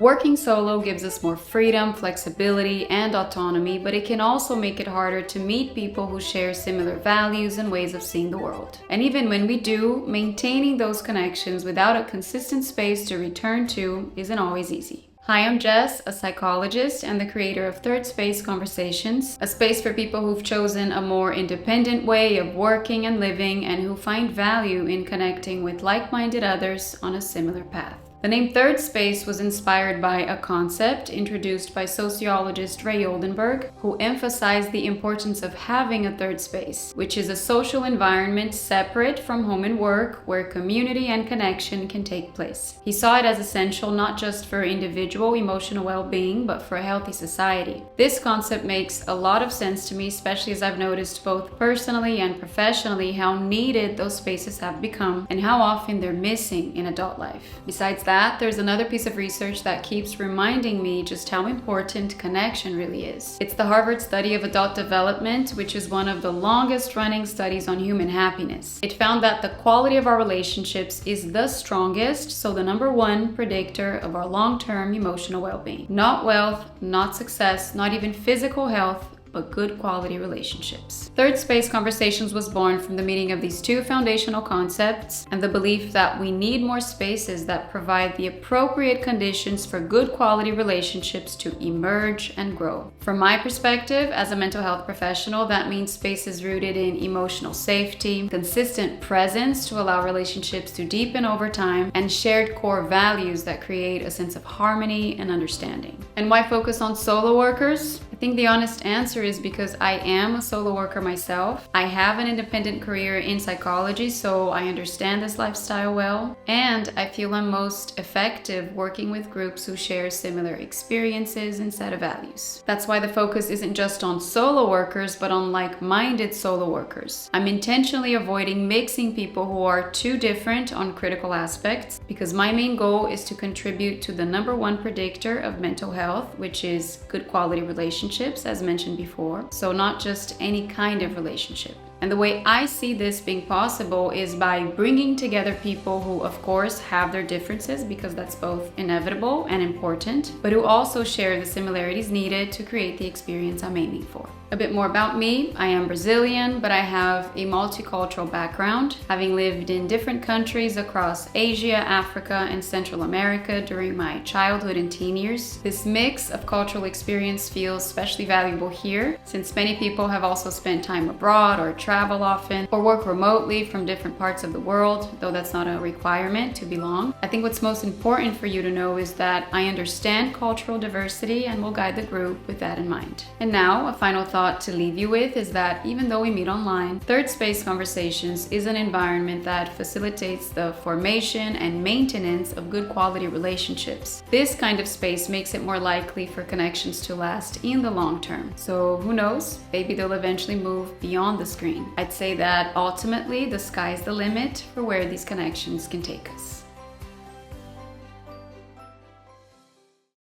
Working solo gives us more freedom, flexibility, and autonomy, but it can also make it harder to meet people who share similar values and ways of seeing the world. And even when we do, maintaining those connections without a consistent space to return to isn't always easy. Hi, I'm Jess, a psychologist and the creator of Third Space Conversations, a space for people who've chosen a more independent way of working and living and who find value in connecting with like-minded others on a similar path. The name Third Space was inspired by a concept introduced by sociologist Ray Oldenburg, who emphasized the importance of having a third space, which is a social environment separate from home and work where community and connection can take place. He saw it as essential not just for individual emotional well-being, but for a healthy society. This concept makes a lot of sense to me, especially as I've noticed both personally and professionally how needed those spaces have become and how often they're missing in adult life. Besides that, there's another piece of research that keeps reminding me just how important connection really is. It's the Harvard Study of Adult Development, which is one of the longest running studies on human happiness. It found that the quality of our relationships is the strongest, so the number one predictor of our long-term emotional well-being. Not wealth, not success, not even physical health, but good quality relationships. Third Space Conversations was born from the meeting of these two foundational concepts and the belief that we need more spaces that provide the appropriate conditions for good quality relationships to emerge and grow. From my perspective, as a mental health professional, that means spaces rooted in emotional safety, consistent presence to allow relationships to deepen over time, and shared core values that create a sense of harmony and understanding. And why focus on solo workers? I think the honest answer is because I am a solo worker myself. I have an independent career in psychology, so I understand this lifestyle well, and I feel I'm most effective working with groups who share similar experiences and set of values. That's why the focus isn't just on solo workers, but on like-minded solo workers. I'm intentionally avoiding mixing people who are too different on critical aspects, because my main goal is to contribute to the number one predictor of mental health, which is good quality relationships, as mentioned before. So not just any kind of relationship. And the way I see this being possible is by bringing together people who, of course, have their differences, because that's both inevitable and important, but who also share the similarities needed to create the experience I'm aiming for. A bit more about me. I am Brazilian, but I have a multicultural background, having lived in different countries across Asia, Africa, and Central America during my childhood and teen years. This mix of cultural experience feels especially valuable here, since many people have also spent time abroad or travel often or work remotely from different parts of the world, though that's not a requirement to belong. I think what's most important for you to know is that I understand cultural diversity and will guide the group with that in mind. And now, a final thought to leave you with is that even though we meet online, Third Space Conversations is an environment that facilitates the formation and maintenance of good quality relationships. This kind of space makes it more likely for connections to last in the long term. So who knows, maybe they'll eventually move beyond the screen. I'd say that ultimately the sky's the limit for where these connections can take us.